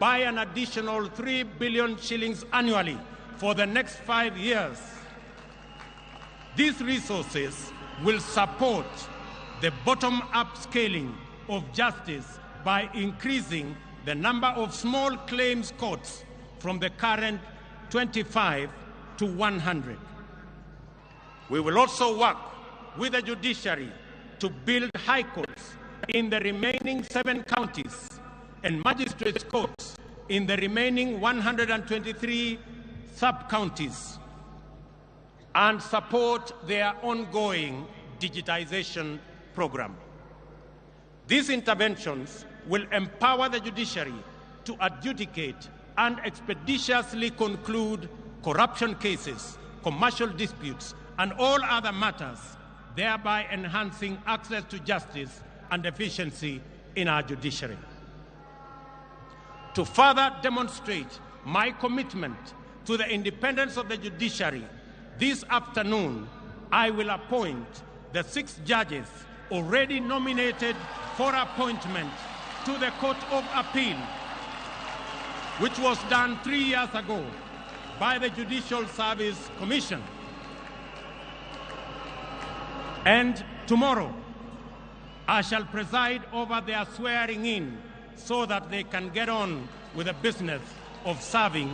by an additional 3 billion shillings annually for the next 5 years. These resources will support the bottom-up scaling of justice by increasing the number of small claims courts from the current 25 to 100. We will also work with the judiciary to build high courts in the remaining 7 counties and magistrates' courts in the remaining 123 sub-counties, and support their ongoing digitization program. These interventions will empower the judiciary to adjudicate and expeditiously conclude corruption cases, commercial disputes, and all other matters, thereby enhancing access to justice and efficiency in our judiciary. To further demonstrate my commitment to the independence of the judiciary, this afternoon I will appoint the 6 judges already nominated for appointment to the Court of Appeal, which was done 3 years ago by the Judicial Service Commission. And tomorrow, I shall preside over their swearing in so that they can get on with the business of serving